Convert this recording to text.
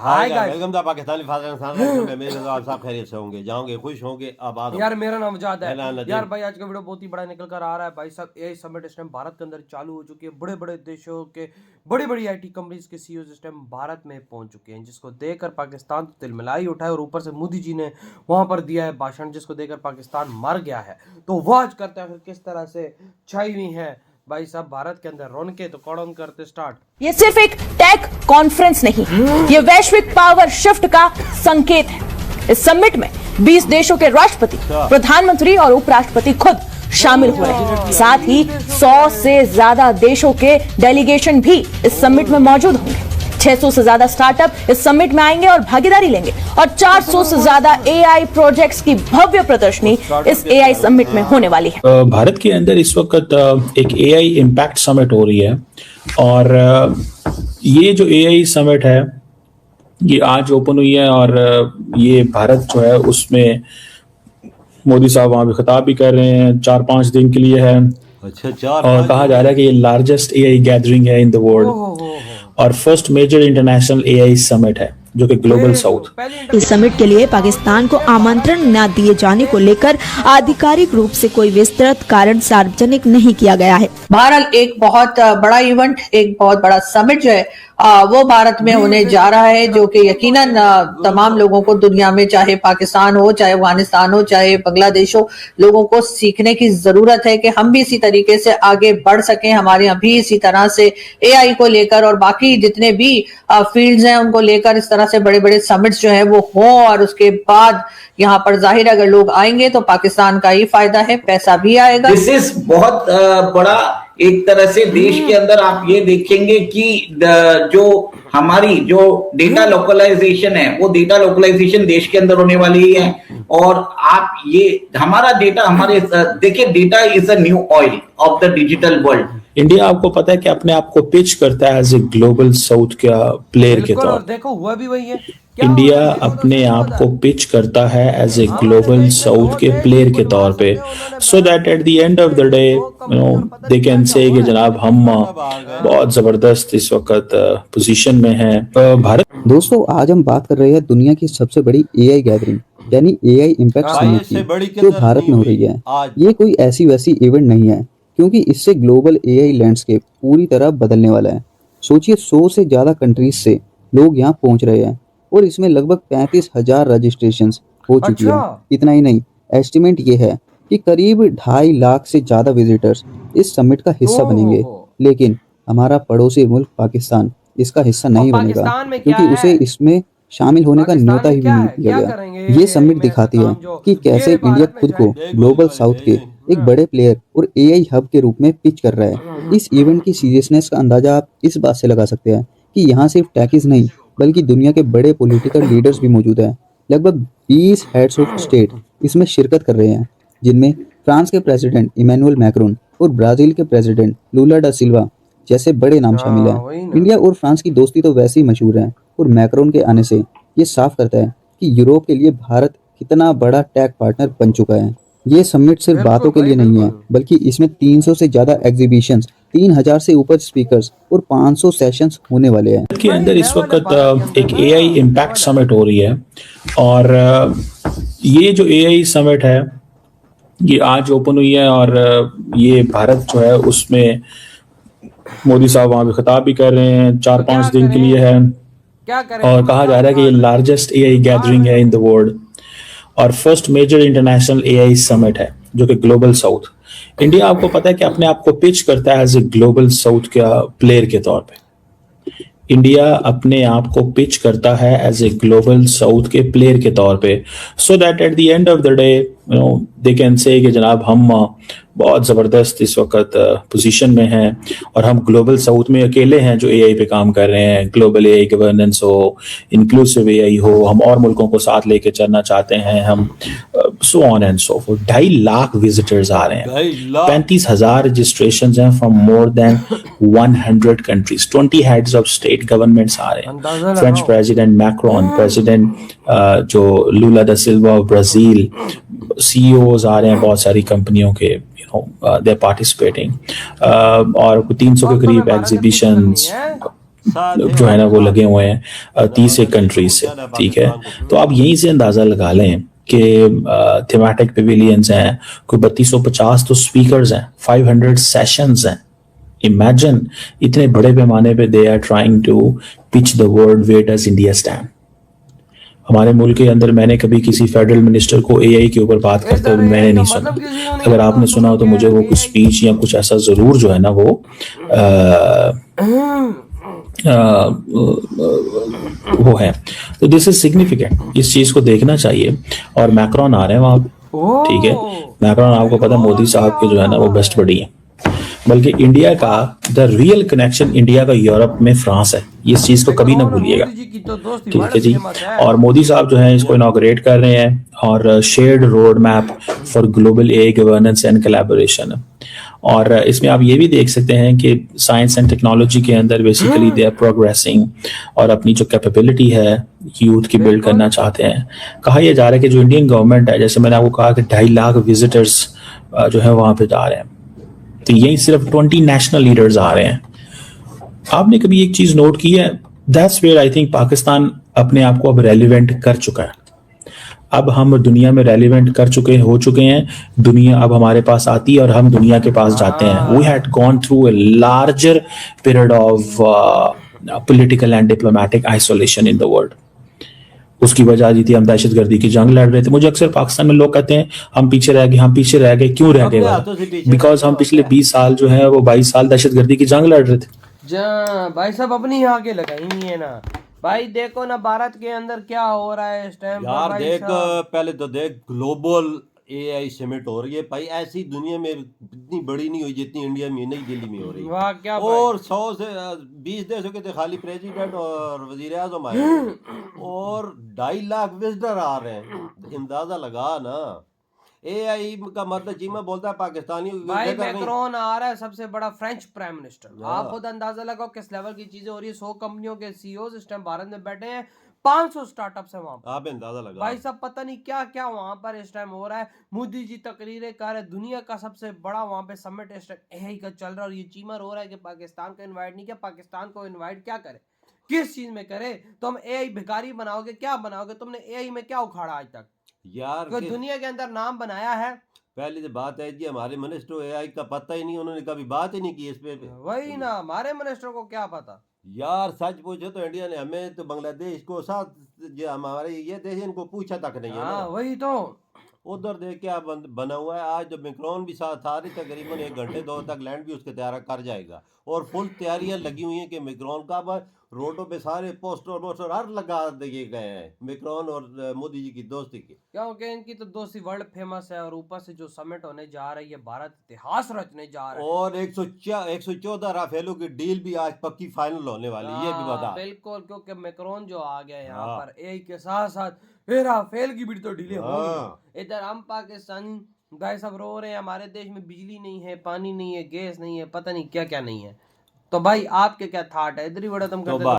Hi hi guys. Welcome the Pakistani father में मेरे आप सब खैरियत से होंगे, जाओगे, खुश होंगे, आबाद यार मेरा नाम जाद है। होंगे। यार भाई आज का वीडियो बहुत ही बड़ा निकल कर आ रहा है भाई साहब। एआई समिट इस टाइम भारत के अंदर चालू हो चुकी है। बड़े बड़े देशों के बड़ी बड़ी आईटी कंपनीज के सीईओ इस टाइम भारत में पहुंच चुके हैं, जिसको देखकर पाकिस्तान तो तिलमिलाई उठा है। और ऊपर से मोदी जी ने वहां पर दिया है भाषण, जिसको देखकर पाकिस्तान मर गया है। तो वो आज करते हैं किस तरह से छाई हुई है भाई साहब भारत के अंदर रौनके। तो कौन करते स्टार्ट। ये सिर्फ एक टेक कॉन्फ्रेंस नहीं, ये वैश्विक पावर शिफ्ट का संकेत है। इस समिट में 20 देशों के राष्ट्रपति, प्रधानमंत्री और उपराष्ट्रपति खुद शामिल हुए हैं। साथ ही 100 से ज्यादा देशों के डेलीगेशन भी इस समिट में मौजूद होंगे। 600 से ज्यादा स्टार्टअप इस समिट में आएंगे और भागीदारी लेंगे। और 400 से ज्यादा एआई प्रोजेक्ट्स की भव्य प्रदर्शनी इस एआई समिट में होने वाली है। भारत के अंदर इस वक्त एक एआई इम्पैक्ट समिट हो रही है और ये जो एआई समिट है ये आज ओपन हुई है और ये भारत जो है उसमें मोदी साहब वहां पे खिताब भी कर रहे हैं। 4-5 दिन के लिए है। अच्छा, और कहा जा रहा है कि ये लार्जेस्ट एआई गैदरिंग है इन द वर्ल्ड और first major international AI summit है जो कि ग्लोबल साउथ। इस समिट के लिए पाकिस्तान को आमंत्रण न दिए जाने को लेकर आधिकारिक रूप से कोई विस्तृत कारण सार्वजनिक नहीं किया गया है। बहरहाल एक बहुत बड़ा इवेंट, एक बहुत बड़ा समिट जो है वो भारत में होने जा रहा है, जो कि यकीनन तमाम लोगों को दुनिया में, चाहे पाकिस्तान हो, चाहे अफगानिस्तान हो, चाहे बांग्लादेश हो, लोगों को सीखने की जरूरत है कि हम भी इसी तरीके से आगे बढ़ सकें। हमारे यहाँ भी इसी तरह से एआई को लेकर और बाकी जितने भी फील्ड्स हैं उनको लेकर इस तरह से बड़े बड़े समिट्स जो है वो हों। और उसके बाद यहाँ पर जाहिर अगर लोग आएंगे तो पाकिस्तान का ही फायदा है, पैसा भी आएगा। दिस इज बहुत बड़ा एक तरह से देश के अंदर आप ये देखेंगे कि जो हमारी जो डेटा लोकलाइजेशन है वो डेटा लोकलाइजेशन देश के अंदर होने वाली है। और आप ये हमारा डेटा हमारे देखिए, data is a new oil of the digital world. India आपको पता है कि अपने आप को पिच करता है एज ए ग्लोबल साउथ का प्लेयर के तौर। देखो हुआ भी वही है। इंडिया अपने आप को पिच करता है एज ए ग्लोबल साउथ के प्लेयर के तौर पे, so that at the end of the day they can say कि जनाब हम बहुत जबरदस्त इस वक्त पोजीशन में हैं। भारत। दोस्तों आज हम बात कर रहे हैं दुनिया की सबसे बड़ी एआई गैदरिंग यानी एआई इम्पैक्ट समिट की, जो भारत में हो रही है। ये कोई ऐसी वैसी इवेंट नहीं है, क्योंकि इससे ग्लोबल एआई लैंडस्केप पूरी तरह बदलने वाला है। सोचिए 100 से ज्यादा कंट्रीज से लोग यहाँ पहुंच रहे हैं और इसमें लगभग 35,000 रजिस्ट्रेशंस हो चुकी है। इतना ही नहीं, एस्टिमेट ये है कि करीब 2.5 लाख से ज्यादा विजिटर्स इस समिट का हिस्सा बनेंगे। लेकिन हमारा पड़ोसी मुल्क पाकिस्तान इसका हिस्सा नहीं बनेगा, क्योंकि उसे इसमें शामिल होने का न्योता ही भी नहीं दिया गया। ये समिट दिखाती है कि कैसे इंडिया खुद को ग्लोबल साउथ के एक बड़े प्लेयर और एआई हब के रूप में पिच कर रहा है। इस इवेंट की सीरियसनेस का अंदाजा आप इस बात से लगा सकते हैं कि यहाँ सिर्फ टैकीज नहीं बल्कि दुनिया के बड़े पॉलिटिकल लीडर्स भी मौजूद हैं। लगभग 20 हेड्स ऑफ स्टेट इसमें शिरकत कर रहे हैं, जिनमें फ्रांस के प्रेसिडेंट इमैनुअल मैक्रोन और ब्राजील के प्रेसिडेंट लूला डा सिल्वा जैसे बड़े नाम शामिल हैं। इंडिया और फ्रांस की दोस्ती तो वैसे ही मशहूर है और मैक्रोन के आने से ये साफ करता है कि यूरोप के लिए भारत कितना बड़ा टेक पार्टनर बन चुका है। ये समिट सिर्फ बातों के लिए नहीं है, बल्कि इसमें 300 से ज्यादा एग्जीबिशंस, 3000 से ऊपर स्पीकर्स और 500 सेशंस होने वाले हैं। के अंदर इस वक्त एक एआई इम्पैक्ट समिट हो रही है और ये जो एआई समिट है ये आज ओपन हुई है और ये भारत जो है उसमें मोदी साहब वहां पे खिताब भी कर रहे हैं। 4-5 दिन के लिए है और कहा जा रहा है कि ये लार्जेस्ट एआई गैदरिंग है इन द वर्ल्ड और first major international AI summit है जो कि ग्लोबल साउथ। इंडिया आपको पता है कि अपने आप को पिच करता है एज ए ग्लोबल साउथ का प्लेयर के तौर पे। इंडिया अपने आप को पिच करता है एज ए ग्लोबल साउथ के प्लेयर के तौर पे, so that at the end of the day they can say कि जनाब हम बहुत ज़बरदस्त इस वक्त पोजीशन में हैं और हम ग्लोबल साउथ में अकेले हैं जो एआई पे काम कर रहे हैं। ग्लोबल एआई गवर्नेंस हो, इंक्लूसिव एआई हो, हम और मुल्कों को साथ लेके चलना चाहते हैं हम, so on and so forth. 2.5 lakh visitors आ रहे हैं, 35,000 रजिस्ट्रेशंस हैं from more than 100 countries. 20 heads of state governments आ रहे हैं। फ्रेंच प्रेसिडेंट मैक्रोन, प्रेसिडेंट जो Lula da Silva of Brazil, CEOs आ रहे हैं बहुत सारी कंपनियों के, दे आर पार्टिसिपेटिंग और 300 के करीब एग्जीबिशंस, जो है ना वो लगे हुए हैं 30 एक कंट्रीज से, ठीक है। तो आप यहीं से अंदाजा लगा लें कि थीमेटिक पेविलियंस हैं, कोई 3250 तो स्पीकर्स हैं, 500 सेशंस हैं। इमेजिन इतने बड़े पैमाने पे they are trying to pitch the world where does India stand. हमारे मुल्क के अंदर मैंने कभी किसी फेडरल मिनिस्टर को एआई के ऊपर बात करते हुए मैंने नहीं सुना। अगर आपने सुना हो तो मुझे वो कुछ स्पीच या कुछ ऐसा जरूर जो है ना वो है। तो दिस इज सिग्निफिकेंट, इस चीज को देखना चाहिए। और मैक्रोन आ रहे हैं वहां पे, ठीक है। मैक्रोन आपको पता है मोदी साहब के जो है ना वो बेस्ट बडी है। बल्कि इंडिया का द रियल कनेक्शन इंडिया का यूरोप में फ्रांस है, इस चीज को कभी ना भूलिएगा, ठीक है जी। और मोदी साहब जो है इसको इनॉग्रेट कर रहे हैं और shared road map for global AI governance and collaboration. और इसमें आप ये भी देख सकते हैं कि साइंस एंड टेक्नोलॉजी के अंदर बेसिकली दे आर प्रोग्रेसिंग और अपनी जो कैपेबिलिटी है यूथ की बिल्ड करना चाहते हैं। कहा यह जा रहा है कि जो इंडियन गवर्नमेंट है, जैसे मैंने आपको कहा कि 2.5 लाख विजिटर्स जो है वहां पे जा रहे हैं, तो यही सिर्फ 20 नेशनल लीडर्स आ रहे हैं। आपने कभी एक चीज नोट की है, that's where I think Pakistan अपने आप को अब रेलिवेंट कर चुका है। अब हम दुनिया में रेलिवेंट हो चुके हैं। दुनिया अब हमारे पास आती है और हम दुनिया के पास जाते हैं। We had gone through a larger period of political and diplomatic isolation in the world. उसकी वजह दी थी हम दहशतगर्दी की जंग लड़ रहे थे। मुझे अक्सर पाकिस्तान में लोग कहते हैं हम पीछे रह गए। क्यों रह गए? बिकॉज हम पिछले 20 साल जो है वो 22 साल दहशतगर्दी की जंग लड़ रहे थे। भाई साहब अपनी यहाँ के लगाई हुई है ना भाई। देखो ना भारत के अंदर क्या हो रहा है इस टाइम यार। देख पहले तो देख ग्लोबल एआई समिट हो रही है भाई। ऐसी दुनिया में इतनी बड़ी नहीं हुई जितनी इंडिया में नई दिल्ली में हो रही है। वाह क्या और 100 से 20 देशों के थे खाली प्रेसिडेंट और वजीर आजम आए और 2.5 लाख विजिटर आ रहे हैं। अंदाजा लगा ना। एआई का मतलब चीमा बोलता है पाकिस्तानी भाई। मैक्रोन आ रहा है, सबसे बड़ा फ्रेंच प्राइम मिनिस्टर। आप खुद अंदाजा लगाओ किस लेवल की चीजें हो रही है। 100 कंपनियों के सीईओ इस टाइम भारत में बैठे हैं, 500 स्टार्टअप्स है वहां पर। आप अंदाजा लगा भाई सब पता नहीं क्या क्या वहां पर इस टाइम हो रहा है। मोदी जी तकरीरें कर रहे, दुनिया का सबसे बड़ा वहां पे समिट इस टाइम एआई का चल रहा है। और ये चीमर हो रहा है कि पाकिस्तान को इन्वाइट नहीं किया। पाकिस्तान को इन्वाइट क्या करे, किस चीज में करे? तो हम एआई भिखारी बनाओगे, क्या बनाओगे? तुमने एआई में क्या उखाड़ा आज तक यार? दुनिया के अंदर नाम बनाया है। पहली तो बात है जी हमारे मिनिस्टर एआई का पता ही नहीं, उन्होंने कभी बात ही नहीं की इस पे। वही ना, हमारे मिनिस्टर को क्या पता। यार सच पूछो तो इंडिया ने हमें तो बांग्लादेश को साथ जो हमारे ये देश इनको पूछा तक नहीं है ना। वही तो उधर देख क्या बना हुआ है। आज जब मैक्रोन भी साथ आ रही तकरीबन 1 घंटे 2 तक लैंड भी उसके तैयार कर जाएगा और फुल तैयारियां लगी हुई हैं कि मैक्रोन का रोडों पे सारे पोस्टर हर लगा दिए गए हैं मैक्रोन और मोदी जी की दोस्ती की। क्योंकि इनकी तो दोस्ती वर्ल्ड फेमस है। और ऊपर से जो समिट होने जा रही है, भारत इतिहास रचने जा रहा है। और 114 राफेलों की डील भी आज पक्की फाइनल होने वाली है, ये भी बता। बिल्कुल, क्योंकि मैक्रोन जो आ गया यहाँ पर एआई के साथ साथ फिर राफेल की भी तो डीलें होंगी। इधर हम पाकिस्तानी भाई सब रो रहे हैं, हमारे देश में बिजली नहीं है, पानी नहीं है, गैस नहीं है, पता नहीं क्या क्या नहीं है। तो भाई आपके क्या थाट है? इधर ही बड़ा तुम करते